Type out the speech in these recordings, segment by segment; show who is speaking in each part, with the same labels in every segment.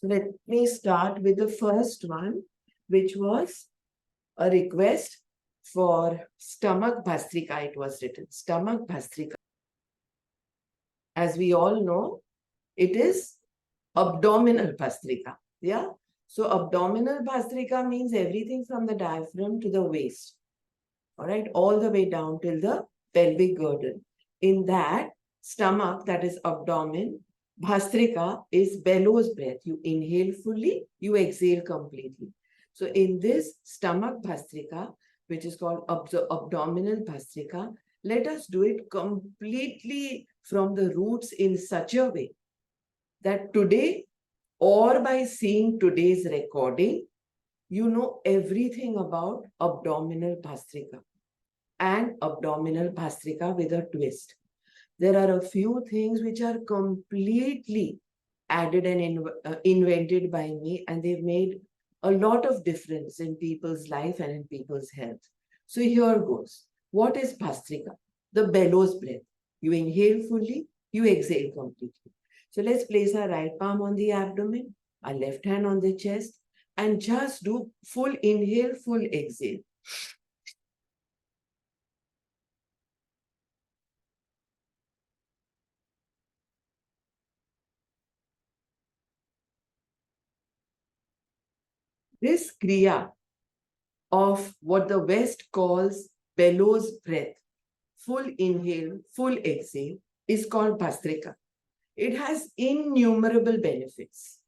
Speaker 1: So let me start with the first one, which was a request for stomach Bhastrika. It was written, stomach Bhastrika. As we all know, it is abdominal Bhastrika. Yeah. So abdominal Bhastrika means everything from the diaphragm to the waist. All right. All the way down till the pelvic girdle. In that, stomach, that is abdomen, Bhastrika is bellows breath. You inhale fully, you exhale completely. So in this stomach Bhastrika, which is called abdominal Bhastrika, let us do it completely from the roots in such a way that today, or by seeing today's recording, you know everything about abdominal Bhastrika and abdominal Bhastrika with a twist. There are a few things which are completely added and invented by me, and they've made a lot of difference in people's life and in people's health. So here goes. What is Bhastrika? The bellows breath. You inhale fully, you exhale completely. So let's place our right palm on the abdomen, our left hand on the chest, and just do full inhale, full exhale. This kriya of what the West calls bellows breath, full inhale, full exhale, is called Bhastrika. It has innumerable benefits.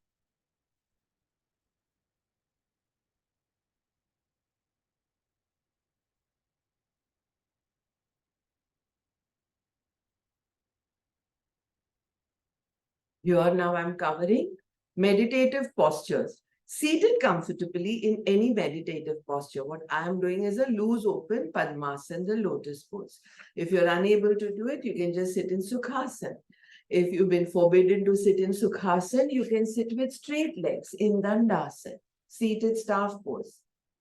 Speaker 1: Here now I'm covering meditative postures. Seated comfortably in any meditative posture. What I am doing is a loose open Padmasana, the lotus pose. If you're unable to do it, you can just sit in Sukhasana. If you've been forbidden to sit in Sukhasana, you can sit with straight legs in Dandasana, seated staff pose.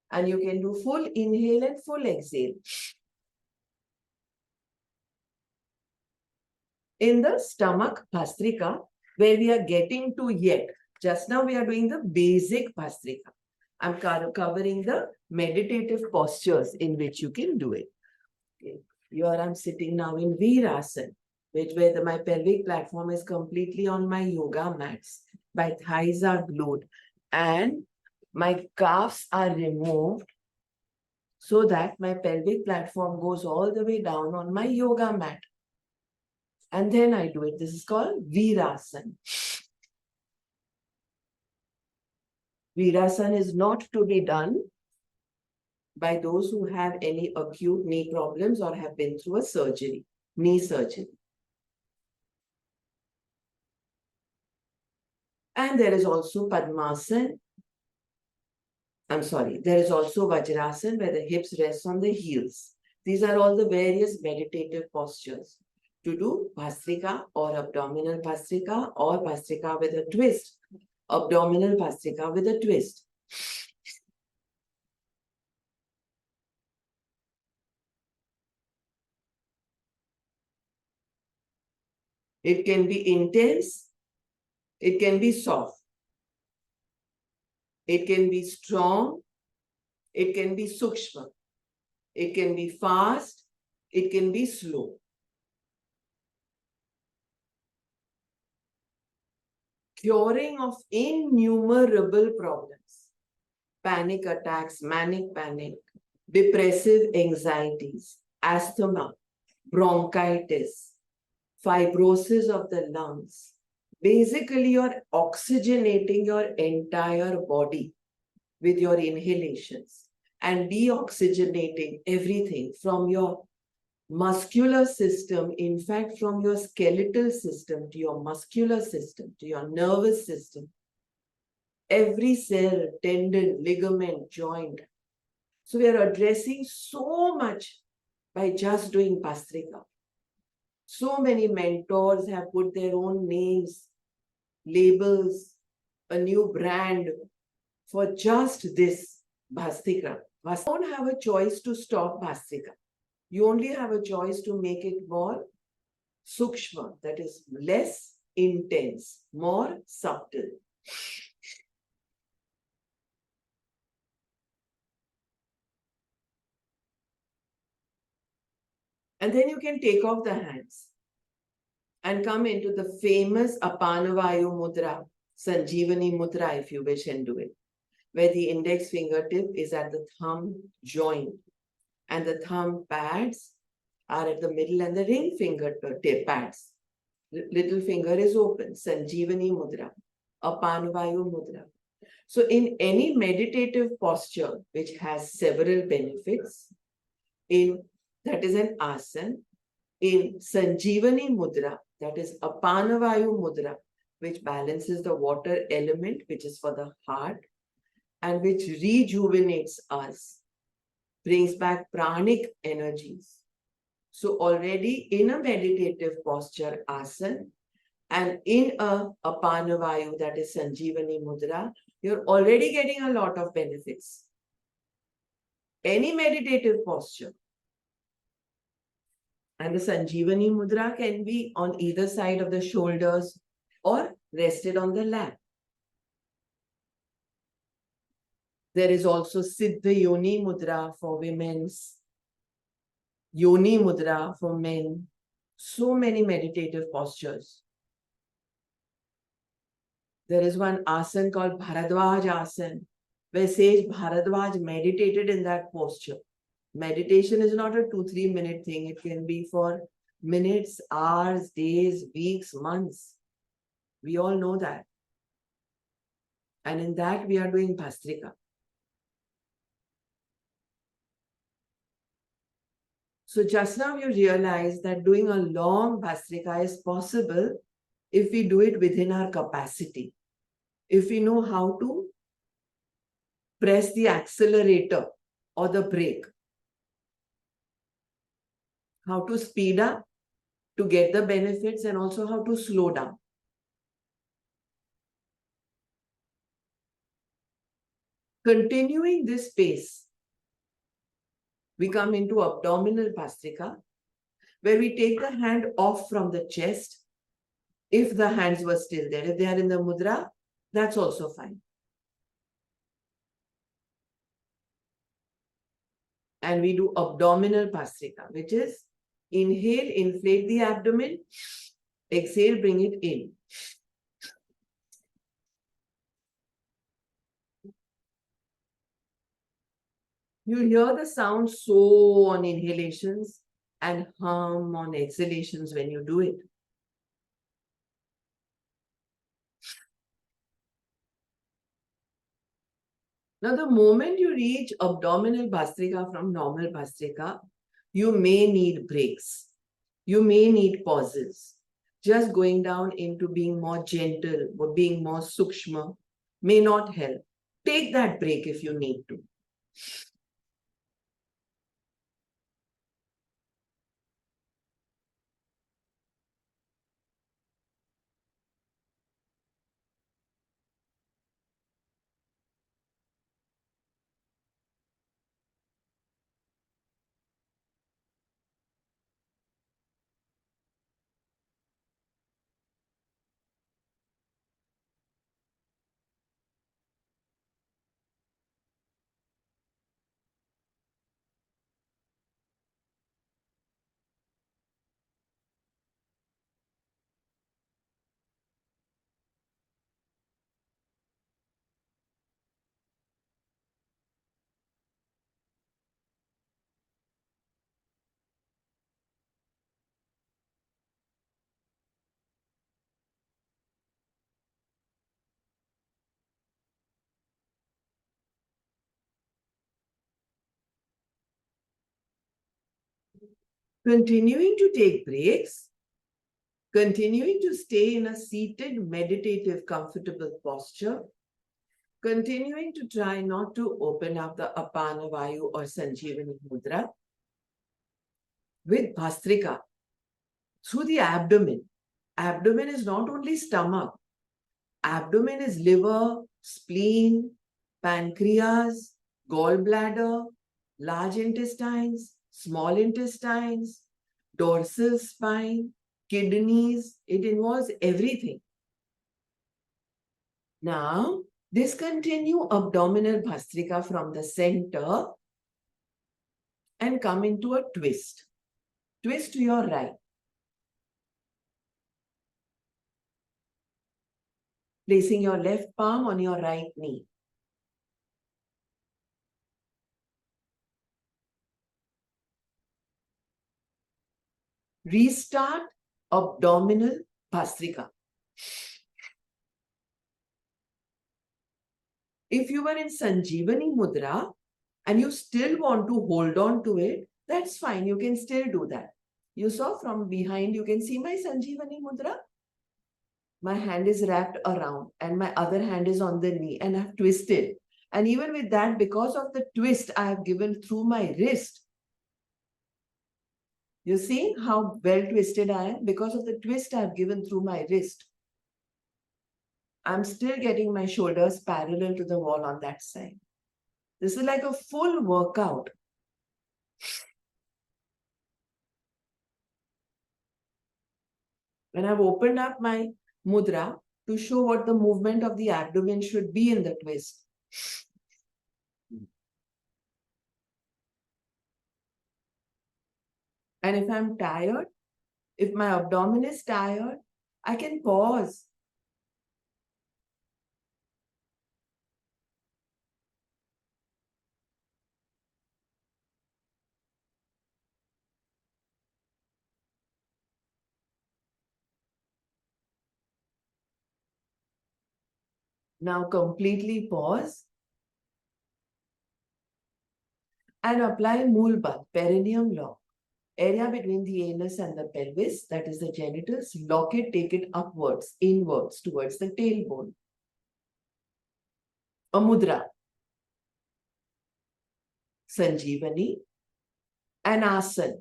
Speaker 1: And you can do full inhale and full exhale. In the stomach Bhastrika, where we are getting to yet, just now we are doing the basic Bhastrika. I'm covering the meditative postures in which you can do it. Okay. Here I'm sitting now in Virasana, where my pelvic platform is completely on my yoga mats. My thighs are glued and my calves are removed so that my pelvic platform goes all the way down on my yoga mat. And then I do it. This is called Virasana. Virasana is not to be done by those who have any acute knee problems or have been through a surgery, knee surgery. And there is also Padmasana. There is also Vajrasana where the hips rest on the heels. These are all the various meditative postures to do Bhastrika or abdominal Bhastrika or Bhastrika with a twist. Abdominal Bhastrika with a twist. It can be intense. It can be soft. It can be strong. It can be sukshma. It can be fast. It can be slow. Curing of innumerable problems. Panic attacks, manic panic, depressive anxieties, asthma, bronchitis, fibrosis of the lungs. Basically, you're oxygenating your entire body with your inhalations and deoxygenating everything from your muscular system, in fact, from your skeletal system to your muscular system, to your nervous system. Every cell, tendon, ligament, joint. So we are addressing so much by just doing Bhastrika. So many mentors have put their own names, labels, a new brand for just this Bhastrika. You don't have a choice to stop Bhastrika. You only have a choice to make it more sukshma, that is less intense, more subtle. And then you can take off the hands and come into the famous Apanavayu Mudra, Sanjeevani Mudra, if you wish, and do it, where the index fingertip is at the thumb joint and the thumb pads are at the middle and the ring fingertip pads. Little finger is open, Sanjeevani Mudra, Apanavayu Mudra. So in any meditative posture, which has several benefits, that is an asana, in Sanjeevani Mudra, that is Apanavayu Mudra, which balances the water element, which is for the heart, and which rejuvenates us, brings back pranic energies. So already in a meditative posture, asana, and in a Apanavayu, that is Sanjeevani Mudra, you're already getting a lot of benefits. Any meditative posture. And the Sanjeevani Mudra can be on either side of the shoulders or rested on the lap. There is also Siddha Yoni Mudra for women's, Yoni Mudra for men. So many meditative postures. There is one asana called Bharadwaj asana, where sage Bharadwaj meditated in that posture. Meditation is not a 2-3 minute thing. It can be for minutes, hours, days, weeks, months. We all know that. And in that we are doing Bhastrika. So just now you realize that doing a long Bhastrika is possible if we do it within our capacity. If we know how to press the accelerator or the brake. How to speed up to get the benefits and also how to slow down. Continuing this pace, we come into abdominal Bhastrika, where we take the hand off from the chest, if the hands were still there. If they are in the mudra, that's also fine. And we do abdominal Bhastrika, which is inhale, inflate the abdomen, exhale, bring it in. You hear the sound so on inhalations and hum on exhalations when you do it. Now, the moment you reach abdominal Bhastrika from normal Bhastrika, you may need breaks. You may need pauses. Just going down into being more gentle or being more sukshma may not help. Take that break if you need to. Continuing to take breaks, continuing to stay in a seated, meditative, comfortable posture, continuing to try not to open up the Apana Vayu or Sanjeevani Mudra with Bhastrika through the abdomen. Abdomen is not only stomach. Abdomen is liver, spleen, pancreas, gallbladder, large intestines, small intestines, dorsal spine, kidneys. It involves everything. Now, discontinue abdominal Bhastrika from the center and come into a twist. Twist to your right. Placing your left palm on your right knee. Restart abdominal Bhastrika. If you were in Sanjeevani Mudra and you still want to hold on to it, that's fine. You can still do that. You saw from behind, you can see my Sanjeevani Mudra. My hand is wrapped around and my other hand is on the knee and I've twisted. And even with that, because of the twist I have given through my wrist, you see how well twisted I am? Because of the twist I have given through my wrist, I'm still getting my shoulders parallel to the wall on that side. This is like a full workout. When I've opened up my mudra to show what the movement of the abdomen should be in the twist. And if I'm tired, if my abdomen is tired, I can pause. Now completely pause and apply Moolband, perineum lock. Area between the anus and the pelvis, that is the genitals, lock it, take it upwards, inwards, towards the tailbone. A mudra, Sanjeevani, an asana,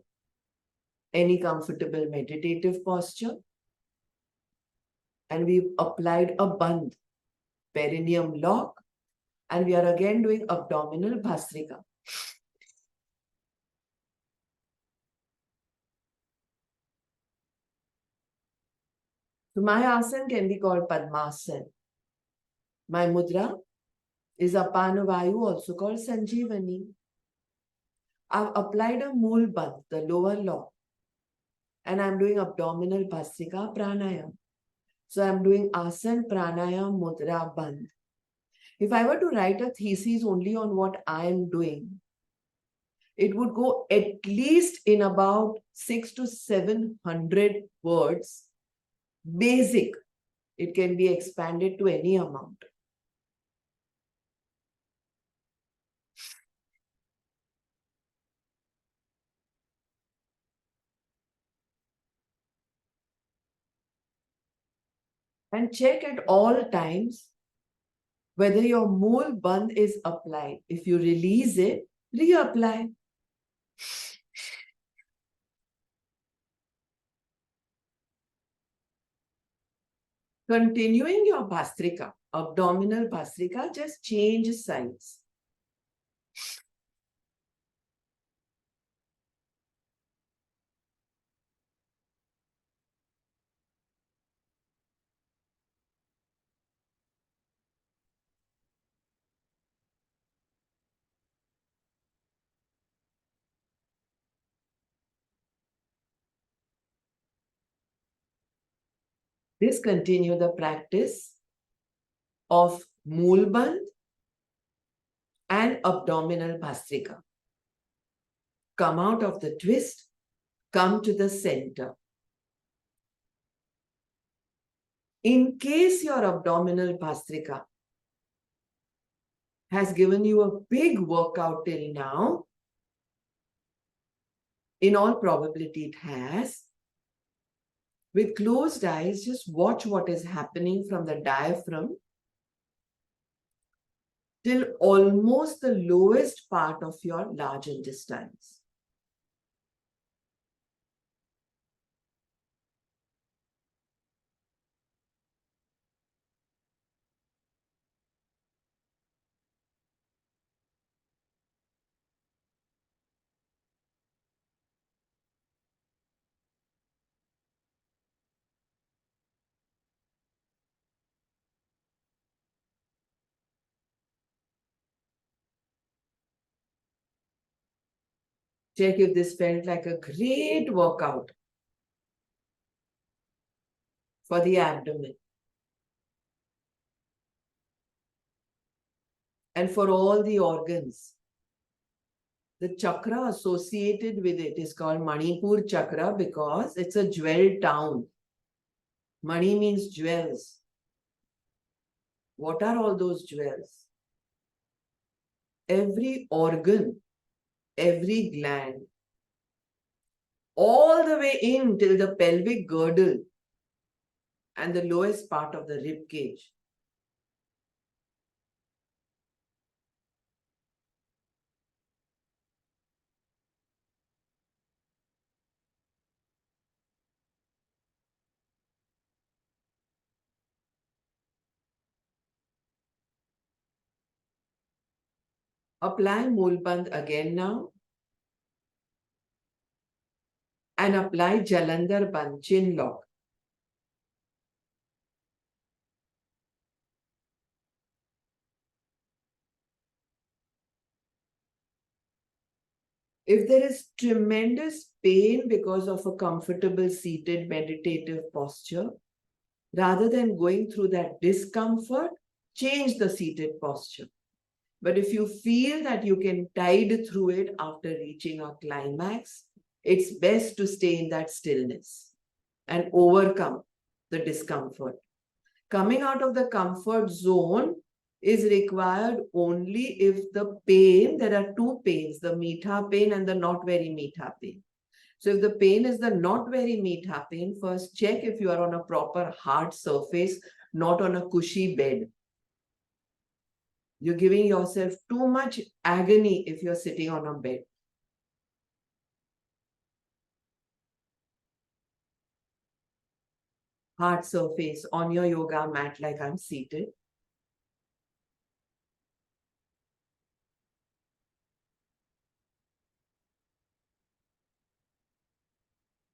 Speaker 1: any comfortable meditative posture. And we've applied a band, perineum lock, and we are again doing abdominal Bhastrika. So my asana can be called Padmasana. My mudra is Apanavayu, also called Sanjeevani. I've applied a Mool Bandh, the lower lock, and I'm doing abdominal Bhastrika Pranayam. So I'm doing asana, pranayam, mudra, bandh. If I were to write a thesis only on what I am doing, it would go at least in about 600 to 700 words. Basic. It can be expanded to any amount. And check at all times whether your Mool Bandh is applied. If you release it, reapply. Continuing your Bhastrika, abdominal Bhastrika, just change sides. Discontinue the practice of Moolband and abdominal Bhastrika. Come out of the twist, come to the center. In case your abdominal Bhastrika has given you a big workout till now, in all probability it has, with closed eyes, just watch what is happening from the diaphragm till almost the lowest part of your large intestines. Check if this felt like a great workout for the abdomen. And for all the organs. The chakra associated with it is called Manipur chakra because it's a jewel town. Mani means jewels. What are all those jewels? Every organ, every gland, all the way in till the pelvic girdle and the lowest part of the rib cage. Apply Mulband again now. And apply Jalandhar Band, chin lock. If there is tremendous pain because of a comfortable seated meditative posture, rather than going through that discomfort, change the seated posture. But if you feel that you can tide through it after reaching a climax, it's best to stay in that stillness and overcome the discomfort. Coming out of the comfort zone is required only if the pain, there are two pains, the meetha pain and the not very meetha pain. So if the pain is the not very meetha pain, first check if you are on a proper hard surface, not on a cushy bed. You're giving yourself too much agony if you're sitting on a bed. Hard surface on your yoga mat like I'm seated.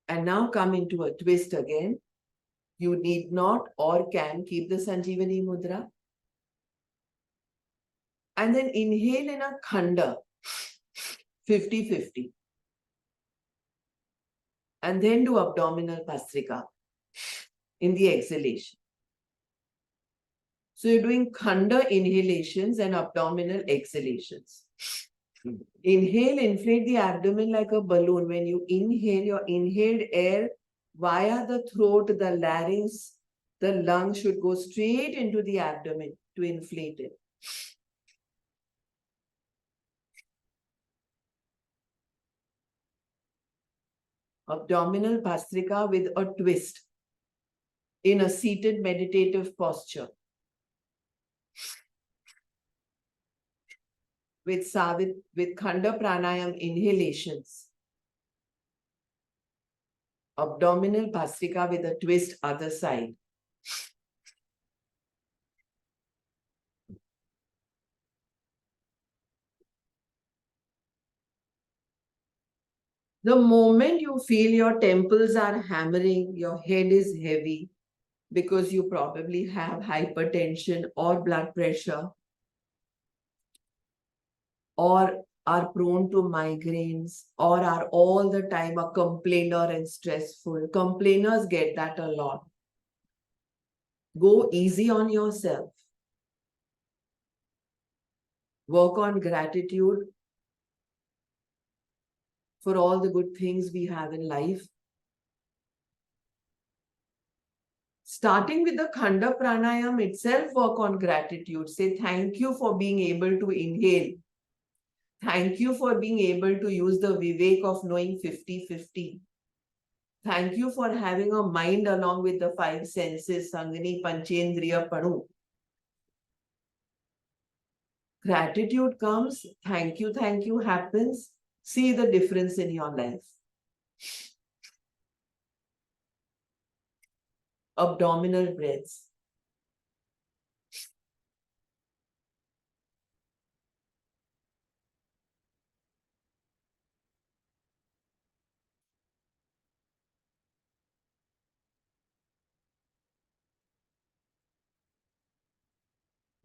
Speaker 1: And now come into a twist again. You need not or can keep the Sanjeevani Mudra. And then inhale in a khanda, 50-50. And then do abdominal Bhastrika in the exhalation. So you're doing khanda inhalations and abdominal exhalations. Inhale, inflate the abdomen like a balloon. When you inhale, your inhaled air via the throat, the larynx, the lung should go straight into the abdomen to inflate it. Abdominal Bhastrika with a twist in a seated meditative posture. With Khanda Pranayam inhalations. Abdominal Bhastrika with a twist other side. The moment you feel your temples are hammering, your head is heavy because you probably have hypertension or blood pressure or are prone to migraines or are all the time a complainer and stressful. Complainers get that a lot. Go easy on yourself. Work on gratitude for all the good things we have in life. Starting with the Khanda Pranayam itself, work on gratitude. Say thank you for being able to inhale. Thank you for being able to use the Vivek of knowing 50-50. Thank you for having a mind along with the five senses, Sangani Panchendriya Panu. Gratitude comes, thank you happens. See the difference in your life. Abdominal breaths.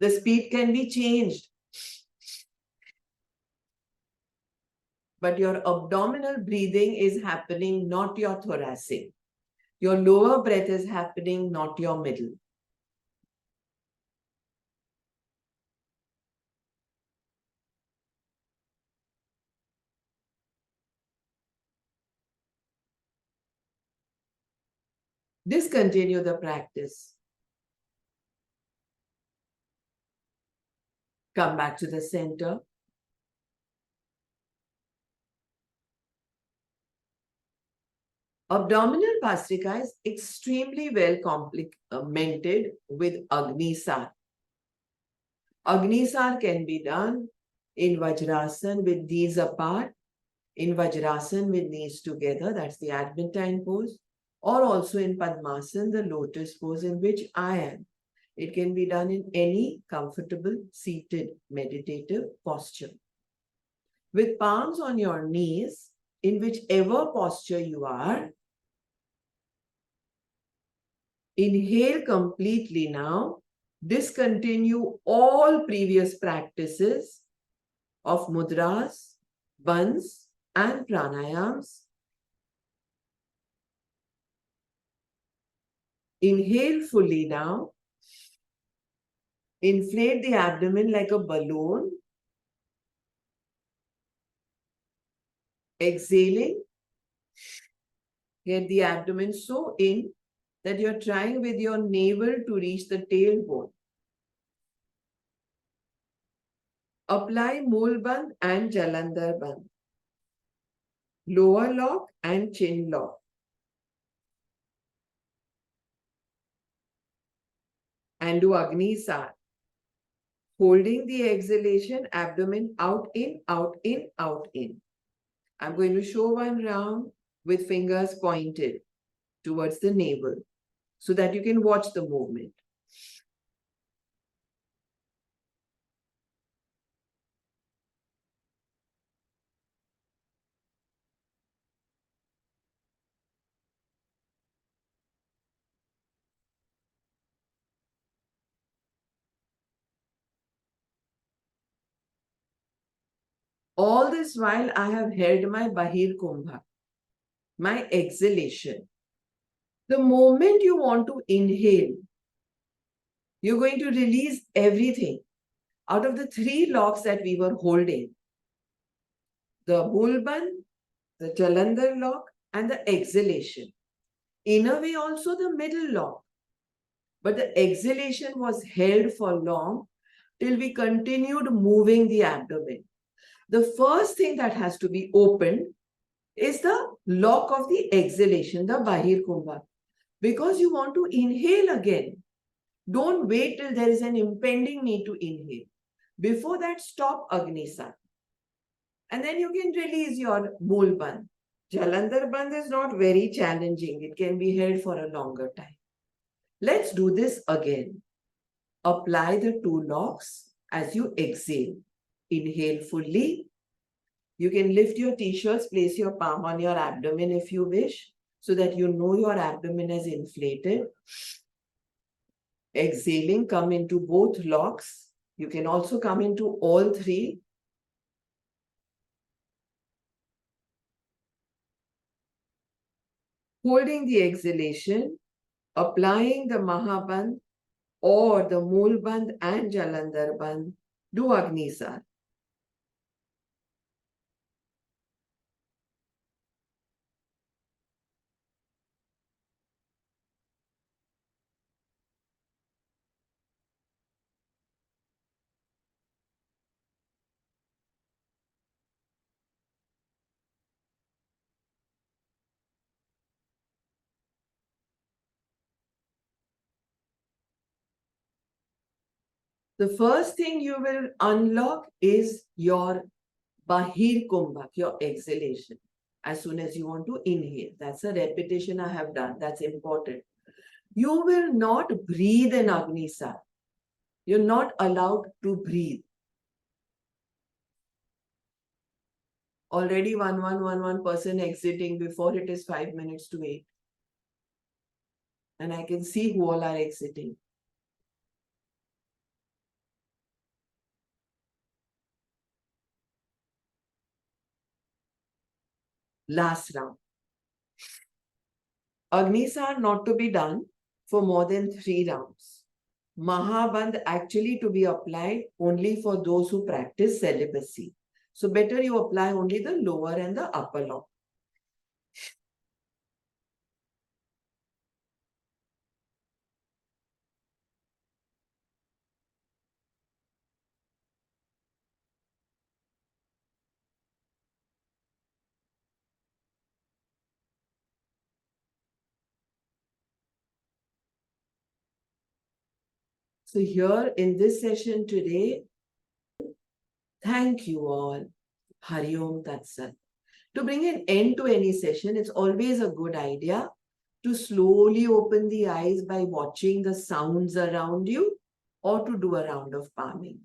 Speaker 1: The speed can be changed. But your abdominal breathing is happening, not your thoracic. Your lower breath is happening, not your middle. Discontinue the practice. Come back to the center. Abdominal Bhastrika is extremely well complemented with Agnisar. Agnisar can be done in Vajrasan with knees apart, in Vajrasan with knees together, that's the Adamantine pose, or also in Padmasan, the lotus pose in which I am. It can be done in any comfortable seated meditative posture. With palms on your knees, in whichever posture you are, inhale completely now. Discontinue all previous practices of mudras, bandhs, and pranayams. Inhale fully now. Inflate the abdomen like a balloon. Exhaling. Get the abdomen so in that you're trying with your navel to reach the tailbone. Apply Mool Bandh and Jalandhar Bandh. Lower lock and chin lock. And do Agnisar. Holding the exhalation, abdomen out, in, out, in, out, in. I'm going to show one round with fingers pointed towards the navel so that you can watch the movement. All this while, I have held my Bahir Kumbha, my exhalation. The moment you want to inhale, you're going to release everything out of the three locks that we were holding. The Bulban, the Jalandhar lock, and the exhalation. In a way, also the middle lock. But the exhalation was held for long till we continued moving the abdomen. The first thing that has to be opened is the lock of the exhalation, the Bahir Kumbha. Because you want to inhale again. Don't wait till there is an impending need to inhale. Before that, stop Agnisar. And then you can release your Mool Bandh. Jalandhar Bandh is not very challenging. It can be held for a longer time. Let's do this again. Apply the two locks as you exhale. Inhale fully. You can lift your t-shirts, place your palm on your abdomen if you wish, so that you know your abdomen is inflated. Exhaling, come into both locks. You can also come into all three. Holding the exhalation, applying the Mahabandh or the Mool Bandh and Jalandhar Bandh, do Agnisar. The first thing you will unlock is your Bahir Kumbhak, your exhalation. As soon as you want to inhale. That's a repetition I have done. That's important. You will not breathe in Agnisar. You're not allowed to breathe. Already 1111 exiting before it is 5 minutes to 8. And I can see who all are exiting. Last round. Agnisar not to be done for more than 3 rounds. Mahabandh actually to be applied only for those who practice celibacy. So better you apply only the lower and the upper lock. So here in this session today, thank you all. Hari Om Tat Sat. To bring an end to any session, it's always a good idea to slowly open the eyes by watching the sounds around you or to do a round of palming.